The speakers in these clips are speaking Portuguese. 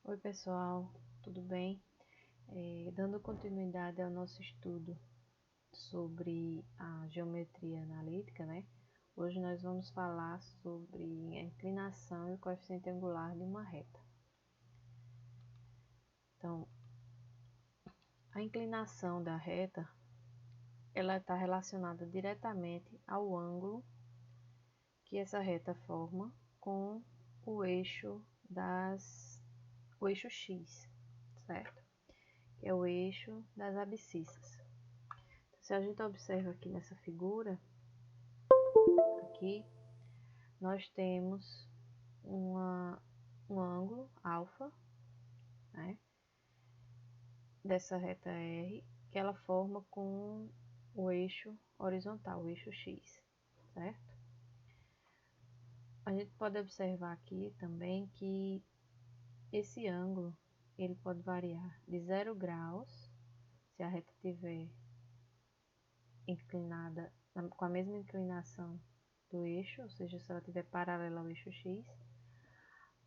Oi pessoal, tudo bem? Dando continuidade ao nosso estudo sobre a geometria analítica, né? Hoje nós vamos falar sobre a inclinação e o coeficiente angular de uma reta. Então, a inclinação da reta, ela está relacionada diretamente ao ângulo que essa reta forma com o eixo X, certo? Que é o eixo das abscissas. Se a gente observa aqui nessa figura, aqui nós temos um ângulo alfa, né, dessa reta R, que ela forma com o eixo horizontal, o eixo X, certo? A gente pode observar aqui também que esse ângulo ele pode variar de 0 graus, se a reta estiver inclinada com a mesma inclinação do eixo, ou seja, se ela estiver paralela ao eixo X,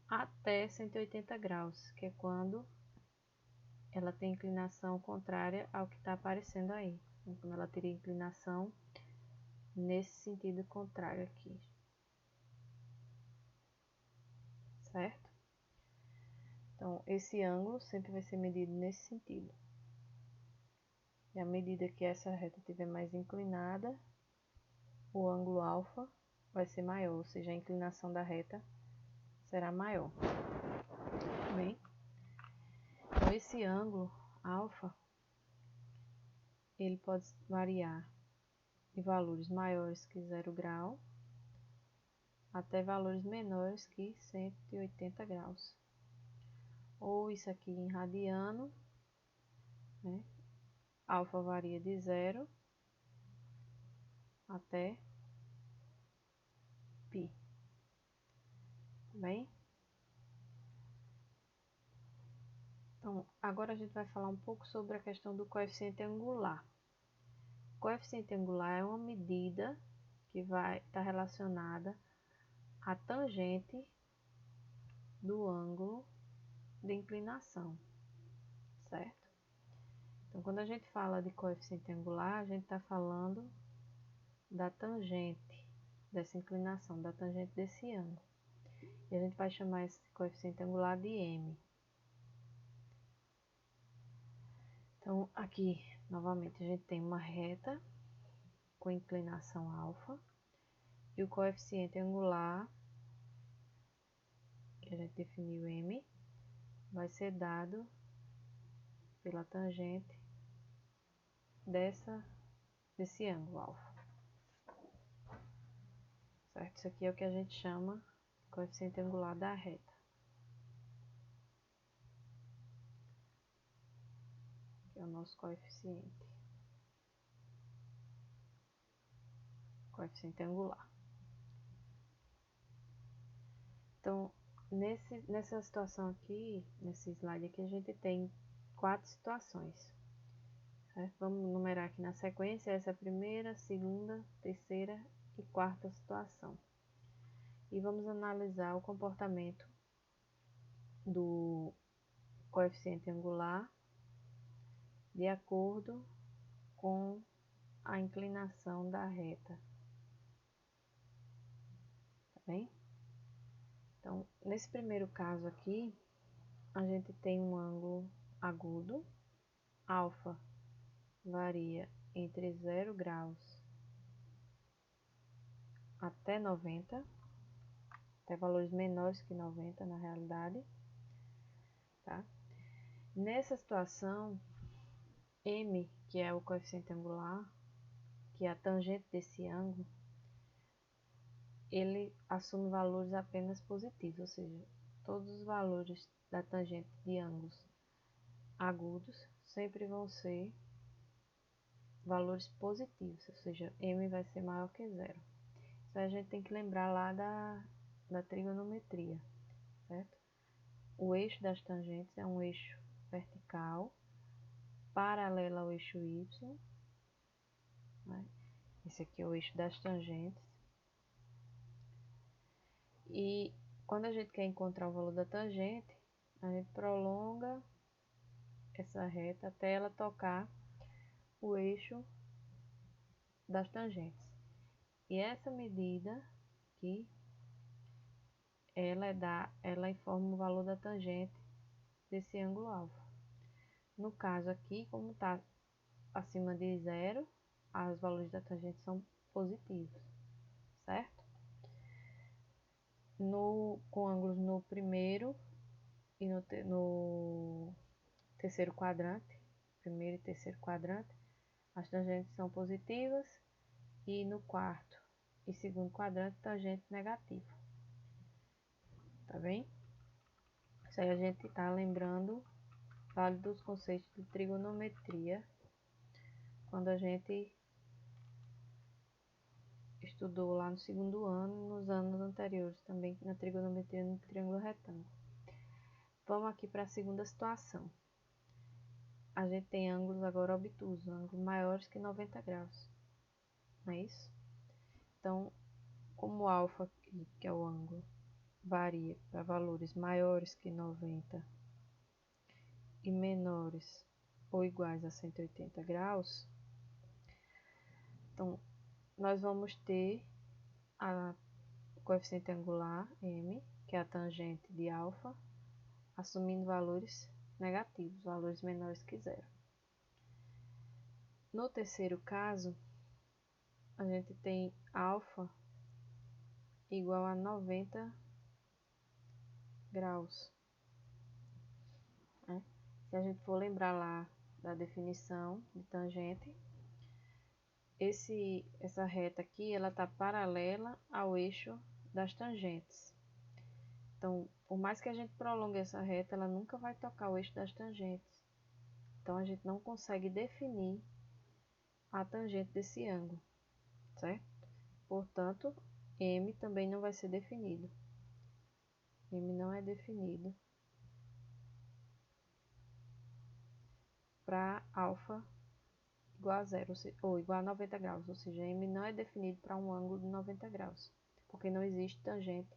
até 180 graus, que é quando ela tem inclinação contrária ao que está aparecendo aí. Então, quando ela teria inclinação nesse sentido contrário aqui, certo? Então, esse ângulo sempre vai ser medido nesse sentido. E à medida que essa reta estiver mais inclinada, o ângulo alfa vai ser maior, ou seja, a inclinação da reta será maior. Bem, então esse ângulo alfa, ele pode variar de valores maiores que 0 grau até valores menores que 180 graus. Ou isso aqui em radiano, né? Alfa varia de 0 até π. Bem? Então, agora a gente vai falar um pouco sobre a questão do coeficiente angular. O coeficiente angular é uma medida que vai estar relacionada à tangente do ângulo de inclinação, certo? Então, quando a gente fala de coeficiente angular, a gente está falando da tangente dessa inclinação, da tangente desse ângulo. E a gente vai chamar esse coeficiente angular de m. Então, aqui, novamente, a gente tem uma reta com inclinação alfa e o coeficiente angular, que a gente definiu m, vai ser dado pela tangente desse ângulo alfa. Certo? Isso aqui é o que a gente chama de coeficiente angular da reta. Que é o nosso coeficiente angular. Então, nessa situação aqui, nesse slide aqui, a gente tem 4 situações. Certo? Vamos numerar aqui na sequência, essa é a primeira, segunda, terceira e quarta situação. E vamos analisar o comportamento do coeficiente angular de acordo com a inclinação da reta. Tá bem? Então, nesse primeiro caso aqui, a gente tem um ângulo agudo, alfa varia entre 0 graus até 90, até valores menores que 90 na realidade, tá? Nessa situação, m, que é o coeficiente angular, que é a tangente desse ângulo, ele assume valores apenas positivos, ou seja, todos os valores da tangente de ângulos agudos sempre vão ser valores positivos, ou seja, m vai ser maior que zero. Isso a gente tem que lembrar lá da trigonometria, certo? O eixo das tangentes é um eixo vertical, paralelo ao eixo y, né? Esse aqui é o eixo das tangentes. E quando a gente quer encontrar o valor da tangente, A gente prolonga essa reta até ela tocar o eixo das tangentes. E essa medida aqui, ela informa o valor da tangente desse ângulo alfa. No caso aqui, como está acima de zero, os valores da tangente são positivos, certo? Com ângulos no primeiro e no terceiro quadrante, primeiro e terceiro quadrante, as tangentes são positivas, e no quarto e segundo quadrante, tangente negativa. Tá bem? Isso aí a gente está lembrando dos conceitos de trigonometria quando a gente estudou lá no segundo ano, nos anos anteriores também, na trigonometria no triângulo retângulo. Vamos aqui para a segunda situação. A gente tem ângulos agora obtusos, ângulos maiores que 90 graus. Não é isso? Então, como o alfa aqui, que é o ângulo, varia para valores maiores que 90 e menores ou iguais a 180 graus, então nós vamos ter o coeficiente angular m, que é a tangente de alfa, assumindo valores negativos, valores menores que zero. No terceiro caso, a gente tem alfa igual a 90 graus. Né? Se a gente for lembrar lá da definição de tangente, essa reta aqui, ela está paralela ao eixo das tangentes. Então, por mais que a gente prolongue essa reta, ela nunca vai tocar o eixo das tangentes. Então, a gente não consegue definir a tangente desse ângulo, certo? Portanto, M também não vai ser definido. M não é definido para alfa igual a zero, ou igual a 90 graus, ou seja, M não é definido para um ângulo de 90 graus, porque não existe tangente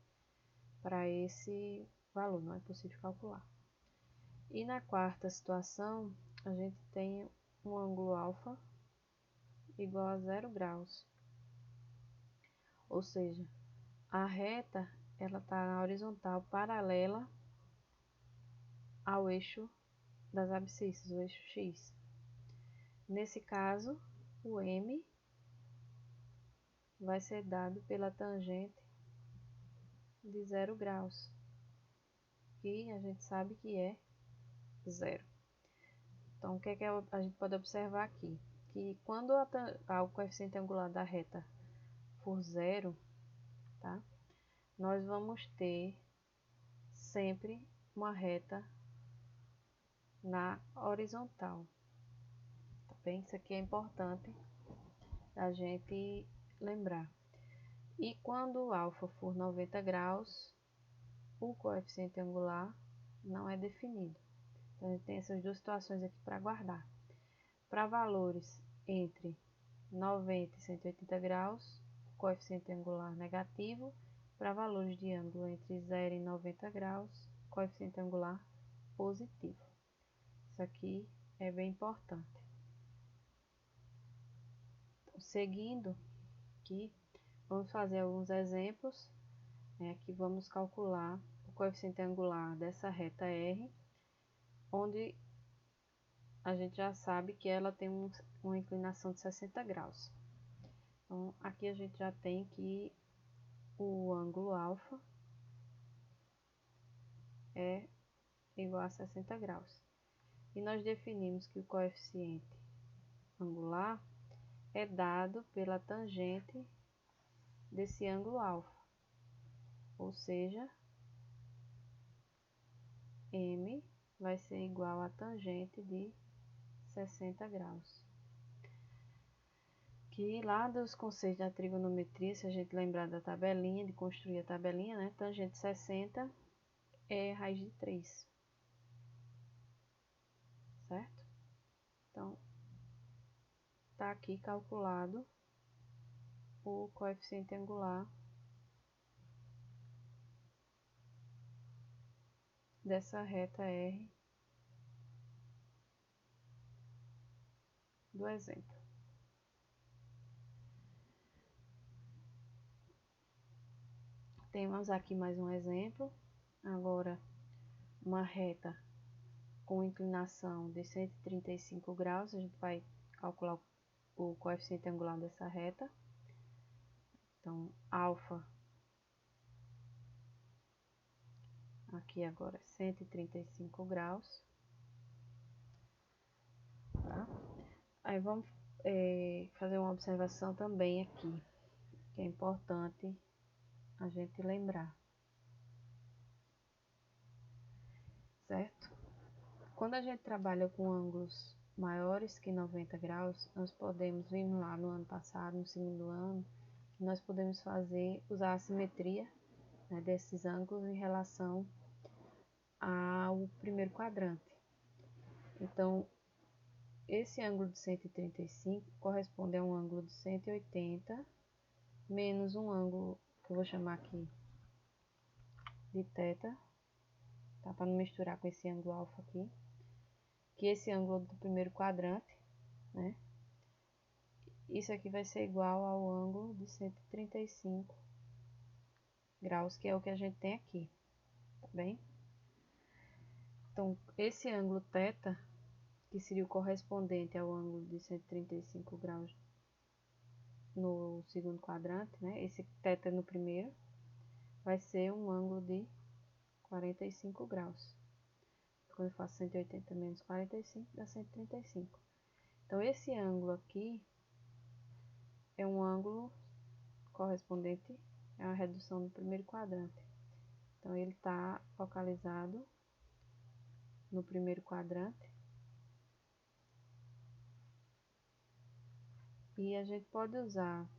para esse valor, não é possível calcular. E na quarta situação, a gente tem um ângulo alfa igual a 0 graus, ou seja, a reta ela está na horizontal paralela ao eixo das abscissas, o eixo X. Nesse caso, o M vai ser dado pela tangente de 0 graus, que a gente sabe que é zero. Então, o que a gente pode observar aqui? Que quando o coeficiente angular da reta for zero, tá? Nós vamos ter sempre uma reta na horizontal. Tá bem? Isso aqui é importante a gente lembrar. E quando o alfa for 90 graus, o coeficiente angular não é definido. Então, a gente tem essas duas situações aqui para guardar. Para valores entre 90 e 180 graus, o coeficiente angular negativo. Para valores de ângulo entre 0 e 90 graus, coeficiente angular positivo. Isso aqui é bem importante. Então, seguindo aqui, vamos fazer alguns exemplos. Aqui vamos calcular o coeficiente angular dessa reta R, onde a gente já sabe que ela tem uma inclinação de 60 graus. Então, aqui a gente já tem que o ângulo alfa é igual a 60 graus. E nós definimos que o coeficiente angular é dado pela tangente desse ângulo alfa. Ou seja, M vai ser igual a tangente de 60 graus. Que lá dos conceitos da trigonometria, se a gente lembrar da tabelinha, de construir a tabelinha, né? Tangente 60 é raiz de 3. Certo? Então, está aqui calculado o coeficiente angular dessa reta R do exemplo. Temos aqui mais um exemplo. Agora, uma reta com inclinação de 135 graus. A gente vai calcular o coeficiente angular dessa reta. Então, alfa, aqui agora 135 graus. Tá? Aí vamos fazer uma observação também aqui, que é importante a gente lembrar. Certo? Quando a gente trabalha com ângulos maiores que 90 graus, nós podemos, vimos lá no ano passado, no segundo ano, que nós podemos usar a simetria, né, desses ângulos em relação ao primeiro quadrante. Então, esse ângulo de 135 corresponde a um ângulo de 180 menos um ângulo que eu vou chamar aqui de θ, tá? Para não misturar com esse ângulo alfa aqui, que esse ângulo do primeiro quadrante, né? Isso aqui vai ser igual ao ângulo de 135 graus, que é o que a gente tem aqui, tá bem? Então, esse ângulo θ, que seria o correspondente ao ângulo de 135 graus no segundo quadrante, né? Esse θ no primeiro, vai ser um ângulo de 45 graus. Quando eu faço 180 menos 45, dá 135. Então, esse ângulo aqui é um ângulo correspondente à redução do primeiro quadrante. Então, ele está focalizado no primeiro quadrante. E a gente pode usar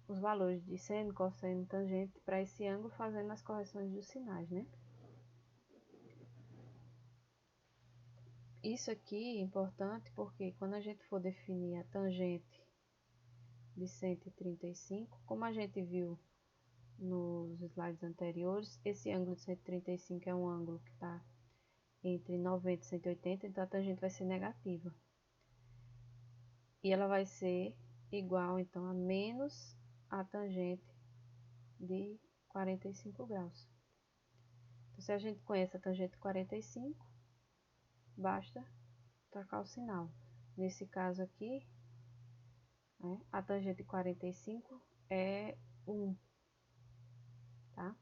os valores de seno, cosseno, tangente para esse ângulo, fazendo as correções dos sinais, né? Isso aqui é importante porque quando a gente for definir a tangente de 135, como a gente viu nos slides anteriores, esse ângulo de 135 é um ângulo que está entre 90 e 180, então a tangente vai ser negativa. E ela vai ser igual, então, a menos a tangente de 45 graus. Então, se a gente conhece a tangente de 45, basta trocar o sinal. Nesse caso aqui, né, a tangente de 45 é 1, tá?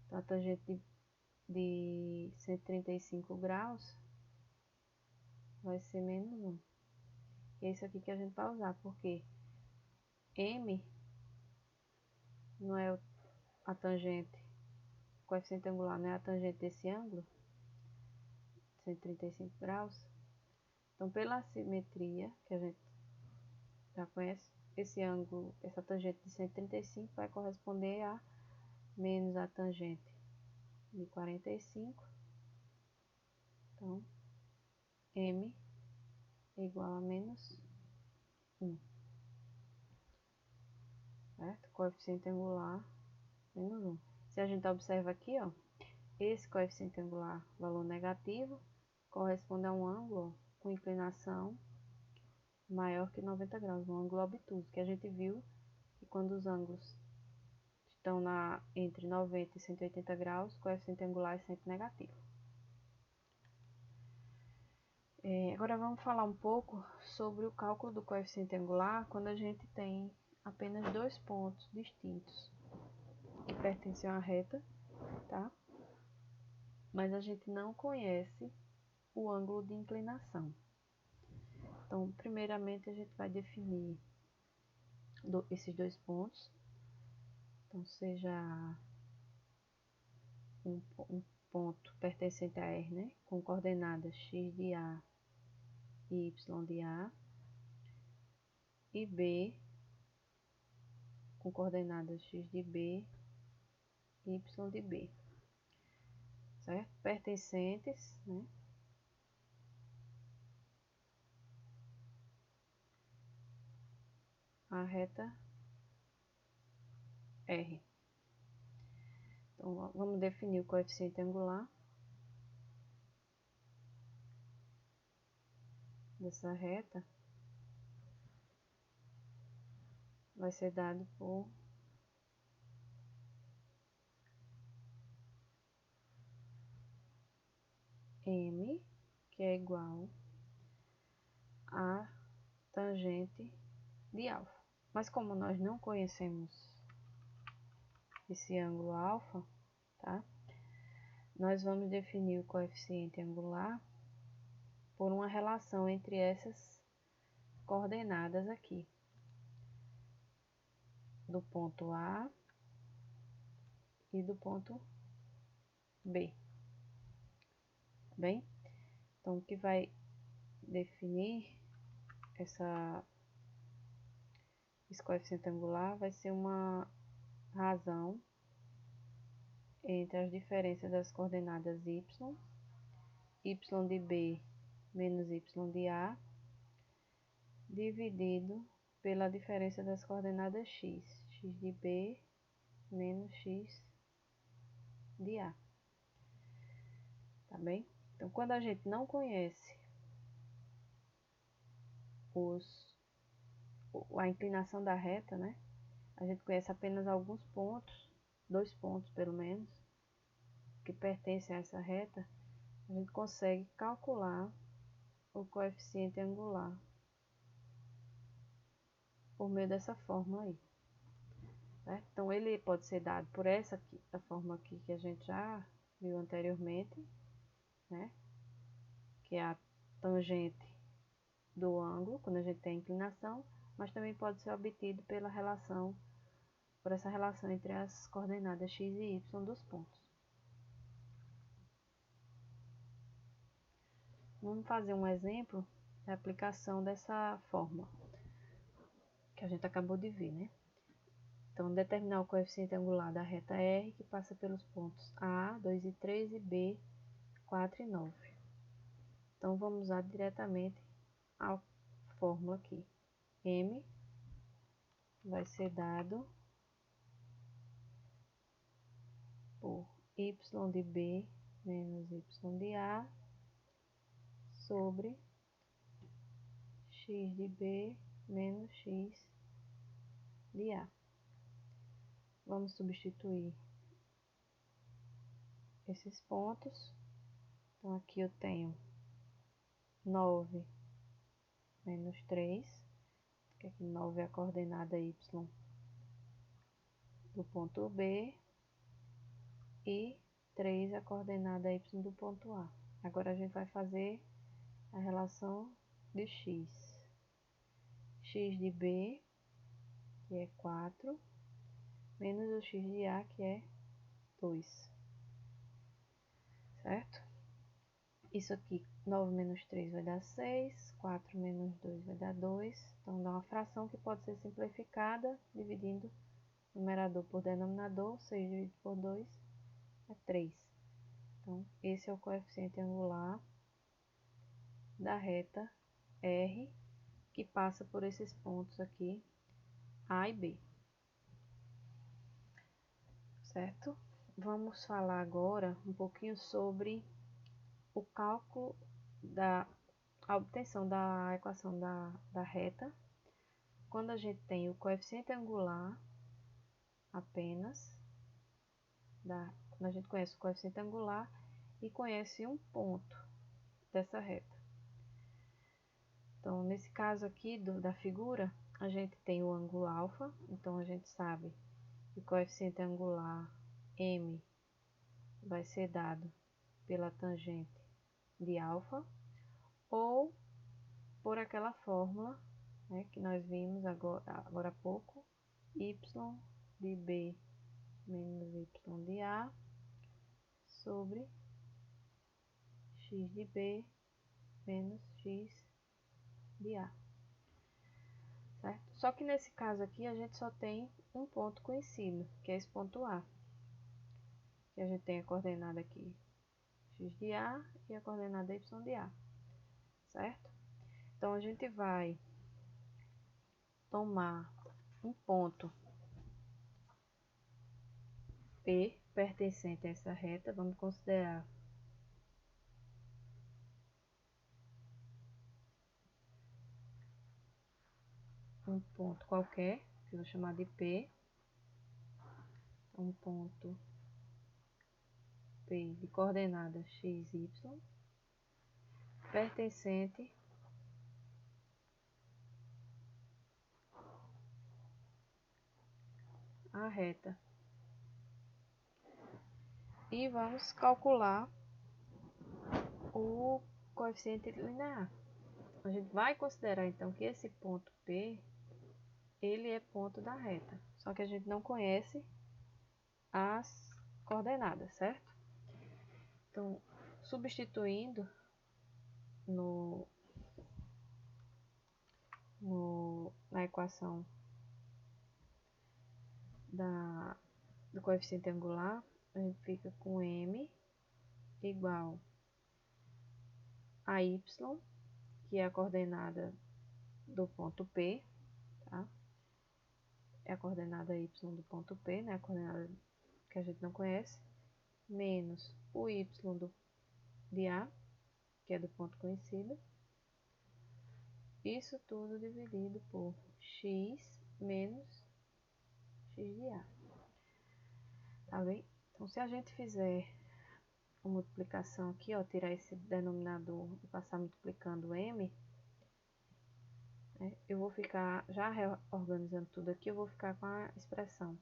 Então, a tangente de 135 graus vai ser menos 1. E é isso aqui que a gente vai usar, porque M não é a tangente, o coeficiente angular não é a tangente desse ângulo, 135 graus. Então, pela simetria, que a gente já conhece, esse ângulo, essa tangente de 135 vai corresponder a menos a tangente de 45. Então, M é igual a menos 1. Certo? Coeficiente angular, menos 1. Se a gente observa aqui, ó, esse coeficiente angular, valor negativo, corresponde a um ângulo com inclinação maior que 90 graus, um ângulo obtuso, que a gente viu que quando os ângulos estão entre 90 e 180 graus, o coeficiente angular é sempre negativo. Agora vamos falar um pouco sobre o cálculo do coeficiente angular quando a gente tem apenas dois pontos distintos que pertencem à reta, tá? Mas a gente não conhece o ângulo de inclinação. Então, primeiramente, a gente vai definir esses dois pontos. Então, seja um ponto pertencente a R, né, com coordenadas x de A e y de A, e B com coordenadas x de B e y de B, certo? Pertencentes, né, a reta R. Então, vamos definir o coeficiente angular dessa reta. Vai ser dado por M, que é igual a tangente de alfa. Mas como nós não conhecemos esse ângulo alfa, tá? Nós vamos definir o coeficiente angular por uma relação entre essas coordenadas aqui, do ponto A e do ponto B. Bem, então o que vai definir esse coeficiente angular vai ser uma razão entre as diferenças das coordenadas y, y de B menos y de A, dividido pela diferença das coordenadas x, x de B menos x de A. Tá bem? Então, quando a gente não conhece a inclinação da reta, né? A gente conhece apenas alguns pontos, 2 pontos pelo menos, que pertencem a essa reta, a gente consegue calcular o coeficiente angular por meio dessa fórmula aí. Certo? Então, ele pode ser dado por essa aqui, a fórmula aqui que a gente já viu anteriormente, né? Que é a tangente do ângulo, quando a gente tem a inclinação, mas também pode ser obtido por essa relação entre as coordenadas x e y dos pontos. Vamos fazer um exemplo da aplicação dessa fórmula que a gente acabou de ver, né? Então, determinar o coeficiente angular da reta R, que passa pelos pontos A, 2 e 3 e B, 4 e 9. Então, vamos usar diretamente a fórmula aqui. M vai ser dado por y de B menos y de A sobre x de B menos x de A. Vamos substituir esses pontos. Então, aqui eu tenho 9 menos 3, que aqui 9 é a coordenada y do ponto B, e 3 é a coordenada y do ponto A. Agora a gente vai fazer a relação de x. X de B, que é 4, menos o x de A, que é 2. Certo? Isso aqui, 9 menos 3 vai dar 6, 4 menos 2 vai dar 2. Então, dá uma fração que pode ser simplificada, dividindo numerador por denominador. 6 dividido por 2 é 3. Então, esse é o coeficiente angular da reta R, que passa por esses pontos aqui, A e B. Certo? Vamos falar agora um pouquinho sobre o cálculo a obtenção da equação da reta, quando a gente tem o coeficiente angular apenas, quando a gente conhece o coeficiente angular e conhece um ponto dessa reta. Então, nesse caso aqui da figura, a gente tem o ângulo alfa, então a gente sabe que o coeficiente angular M vai ser dado pela tangente de alfa, ou por aquela fórmula, né, que nós vimos agora há pouco, y de B menos y de A sobre x de B menos x de A. Certo? Só que nesse caso aqui a gente só tem um ponto conhecido, que é esse ponto A. Que a gente tem a coordenada aqui x de A e a coordenada y de A. Certo? Então a gente vai tomar um ponto P pertencente a essa reta, vamos considerar um ponto qualquer, que eu vou chamar de P, um ponto P de coordenada x, y, pertencente à reta. E vamos calcular o coeficiente linear. A gente vai considerar então que esse ponto P, ele é ponto da reta, só que a gente não conhece as coordenadas, certo? Então, substituindo na equação do coeficiente angular, a gente fica com m igual a y, que é a coordenada do ponto P, tá? É a coordenada y do ponto P, né? A coordenada que a gente não conhece, menos o y de A, que é do ponto conhecido. Isso tudo dividido por x menos x de A. Tá bem? Então, se a gente fizer a multiplicação aqui, ó, tirar esse denominador e passar multiplicando m, né, eu vou ficar, já reorganizando tudo aqui, eu vou ficar com a expressão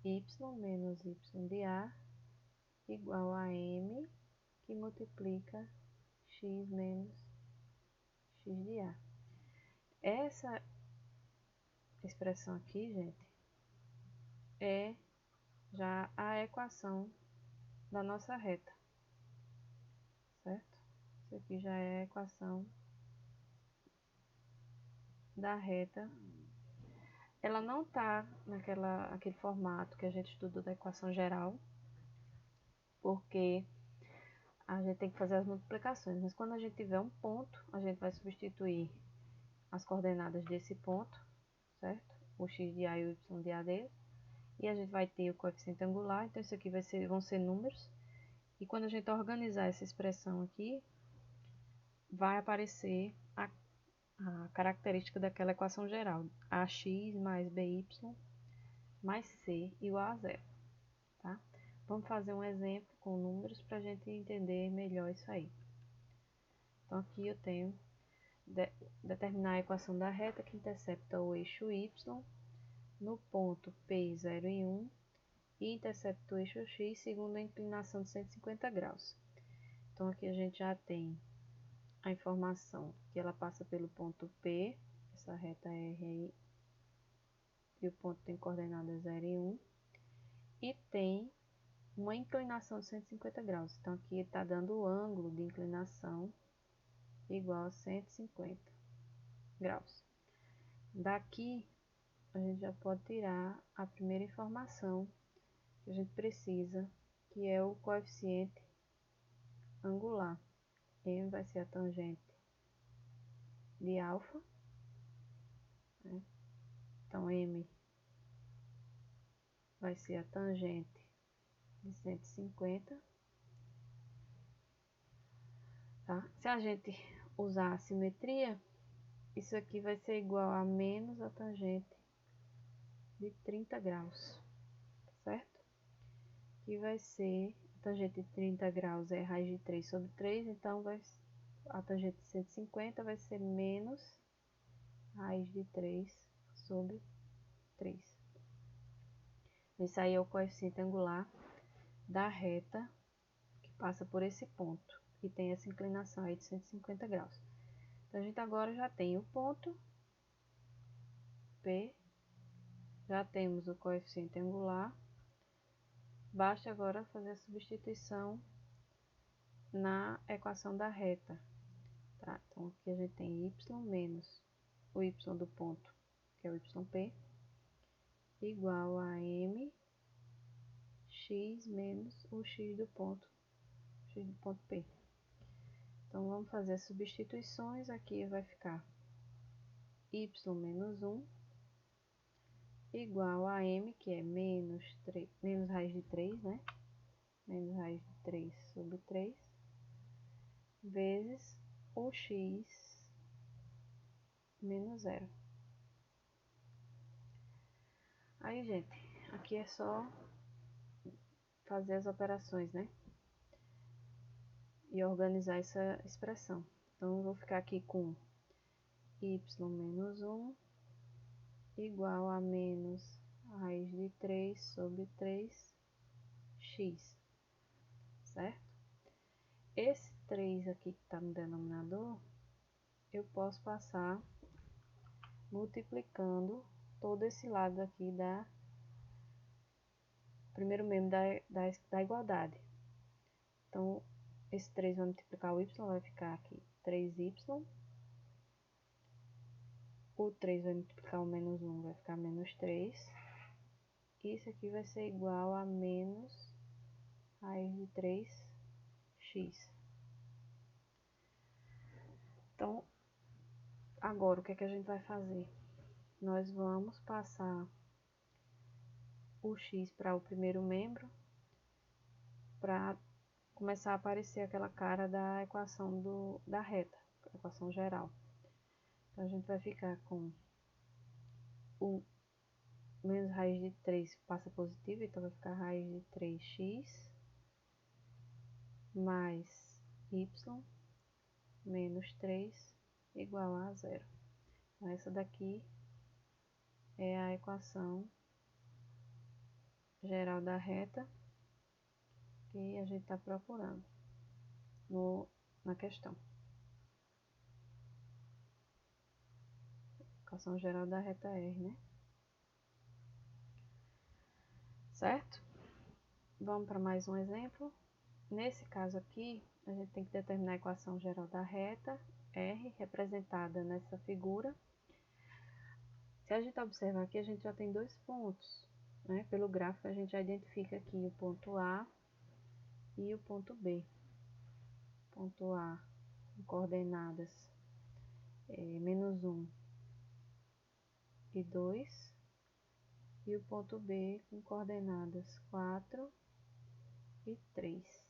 y menos y de A igual a m que multiplica x menos x de A. Essa expressão aqui, gente, é já a equação da nossa reta, certo? Isso aqui já é a equação da reta. Ela não está naquele formato que a gente estudou da equação geral, porque a gente tem que fazer as multiplicações, mas quando a gente tiver um ponto, a gente vai substituir as coordenadas desse ponto, certo? O x de A e o y de A dele, e a gente vai ter o coeficiente angular, então isso aqui vão ser números, e quando a gente organizar essa expressão aqui, vai aparecer a característica daquela equação geral, ax mais by mais c igual a zero, tá? Vamos fazer um exemplo com números para a gente entender melhor isso aí. Então, aqui eu tenho determinar a equação da reta que intercepta o eixo y no ponto P 0 e 1 e intercepta o eixo x segundo a inclinação de 150 graus. Então, aqui a gente já tem a informação que ela passa pelo ponto P, essa reta R aí, e o ponto tem coordenadas 0 e 1, e tem uma inclinação de 150 graus. Então, aqui está dando o ângulo de inclinação igual a 150 graus. Daqui, a gente já pode tirar a primeira informação que a gente precisa, que é o coeficiente angular. M vai ser a tangente de alfa, né? Então, M vai ser a tangente de 150, tá? Se a gente usar a simetria, isso aqui vai ser igual a menos a tangente de 30 graus, certo? Que vai ser, a tangente de 30 graus é raiz de 3 sobre 3, então a tangente de 150 vai ser menos raiz de 3 sobre 3. Esse aí é o coeficiente angular da reta que passa por esse ponto e tem essa inclinação aí de 150 graus. Então, a gente agora já tem o ponto P, já temos o coeficiente angular, basta agora fazer a substituição na equação da reta, tá? Então, aqui a gente tem y menos o y do ponto, que é o yp, igual a m x menos o x do ponto P. Então, vamos fazer as substituições. Aqui vai ficar y menos 1 igual a m, que é menos raiz de 3, né? Menos raiz de 3 sobre 3, vezes o x menos 0. Aí, gente, aqui é só fazer as operações, né? E organizar essa expressão. Então, eu vou ficar aqui com y menos 1 igual a menos raiz de 3 sobre 3x, certo? Esse 3 aqui que está no denominador, eu posso passar multiplicando todo esse lado aqui da primeiro membro da igualdade. Então, esse 3 vai multiplicar o y, vai ficar aqui 3y. O 3 vai multiplicar o menos 1, vai ficar menos 3. Isso aqui vai ser igual a menos raiz de 3x. Então, agora o que é que a gente vai fazer? Nós vamos passar o x para o primeiro membro para começar a aparecer aquela cara da equação da reta, a equação geral. Então, a gente vai ficar com o menos raiz de 3 passa positivo, então vai ficar raiz de 3x mais y menos 3 igual a 0. Então, essa daqui é a equação geral da reta que a gente está procurando na questão. Equação geral da reta R, né? Certo? Vamos para mais um exemplo. Nesse caso aqui, a gente tem que determinar a equação geral da reta R, representada nessa figura. Se a gente observar aqui, a gente já tem dois pontos, né? Pelo gráfico, a gente já identifica aqui o ponto A e o ponto B. Ponto A com coordenadas menos 1 e 2, e o ponto B com coordenadas 4 e 3.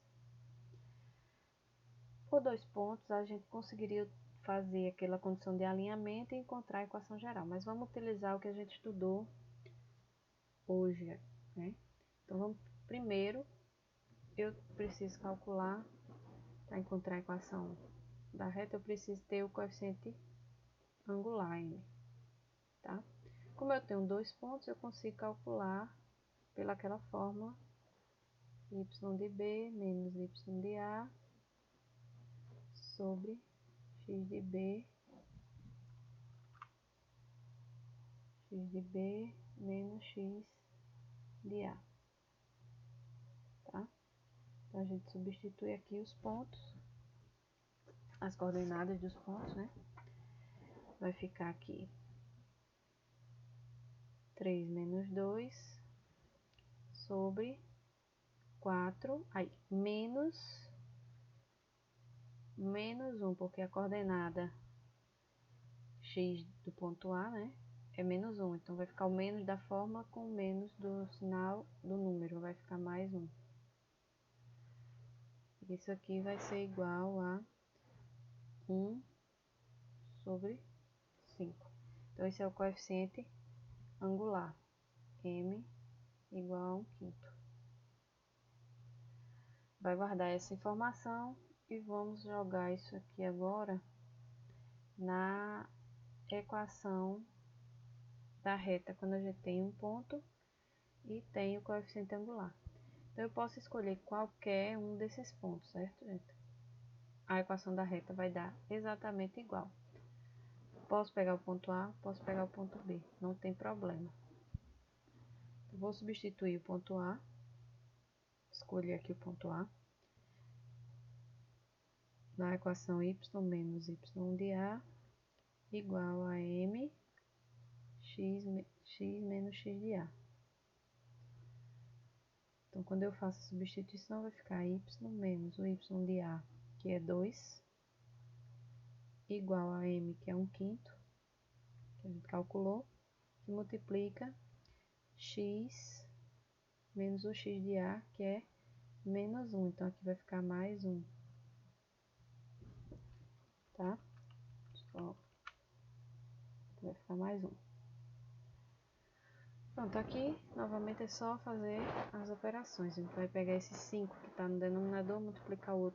Por dois pontos, a gente conseguiria fazer aquela condição de alinhamento e encontrar a equação geral, mas vamos utilizar o que a gente estudou hoje, né? Então, primeiro, eu preciso calcular, para encontrar a equação da reta, eu preciso ter o coeficiente angular, M, tá? Como eu tenho dois pontos, eu consigo calcular pelaquela fórmula y de B menos y de A sobre x de B menos x de A, tá? Então, a gente substitui aqui os pontos, as coordenadas dos pontos, né? Vai ficar aqui 3 menos 2 sobre 4, aí, menos 1, porque a coordenada x do ponto A, né, é menos 1. Então, vai ficar o menos da fórmula com o menos do sinal do número, vai ficar mais 1. Isso aqui vai ser igual a 1 sobre 5. Então, esse é o coeficiente angular, m igual a 1/5. Vai guardar essa informação e vamos jogar isso aqui agora na equação da reta, quando a gente tem um ponto e tem o coeficiente angular. Então, eu posso escolher qualquer um desses pontos, certo, gente? A equação da reta vai dar exatamente igual. Posso pegar o ponto A, posso pegar o ponto B, não tem problema. Eu vou substituir o ponto A, escolher aqui o ponto A, na equação y menos y de A igual a m x menos x de A. Então, quando eu faço a substituição, vai ficar y menos o y de A, que é 2, igual a m, que é 1/5, que a gente calculou, que multiplica x menos o x de A, que é menos 1. Então, aqui vai ficar mais 1. Tá? Só vai ficar mais 1. Pronto, aqui, novamente, é só fazer as operações. A gente vai pegar esse 5 que está no denominador, multiplicar o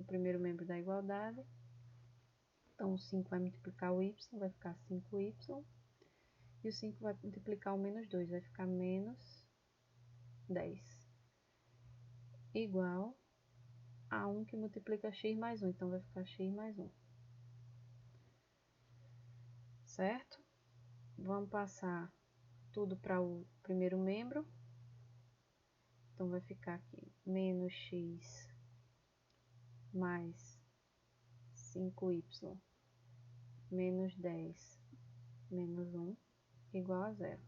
primeiro membro da igualdade. Então, o 5 vai multiplicar o y, vai ficar 5y. E o 5 vai multiplicar o menos 2, vai ficar menos 10. Igual a 1 que multiplica x mais 1, então vai ficar x mais 1. Certo? Vamos passar tudo para o primeiro membro. Então, vai ficar aqui menos x mais 5y menos 10 menos 1 igual a 0.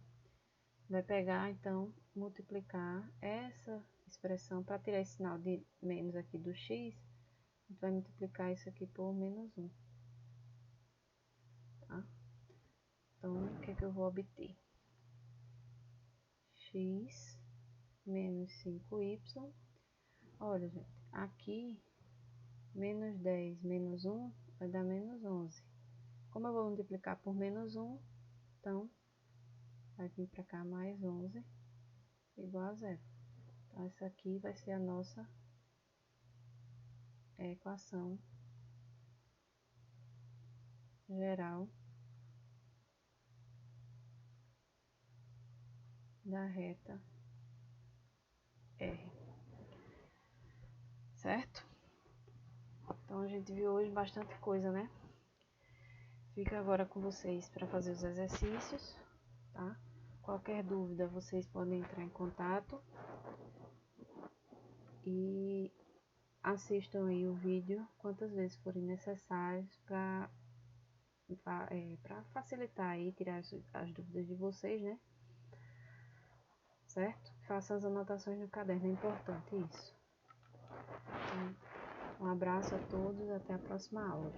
Vai pegar, então, multiplicar essa expressão, para tirar esse sinal de menos aqui do x, a gente vai multiplicar isso aqui por menos 1. Tá? Então, o que é que eu vou obter? X menos 5y. Olha, gente, aqui, menos 10 menos 1 vai dar menos 11. Como eu vou multiplicar por menos 1, então, vai vir para cá mais 11 igual a 0. Então, essa aqui vai ser a nossa equação geral da reta R. Certo? Então, a gente viu hoje bastante coisa, né? Fica agora com vocês para fazer os exercícios, tá? Qualquer dúvida, vocês podem entrar em contato. E assistam aí o vídeo quantas vezes forem necessários para facilitar aí, tirar as dúvidas de vocês, né? Certo? Façam as anotações no caderno, é importante isso. Então, um abraço a todos, até a próxima aula.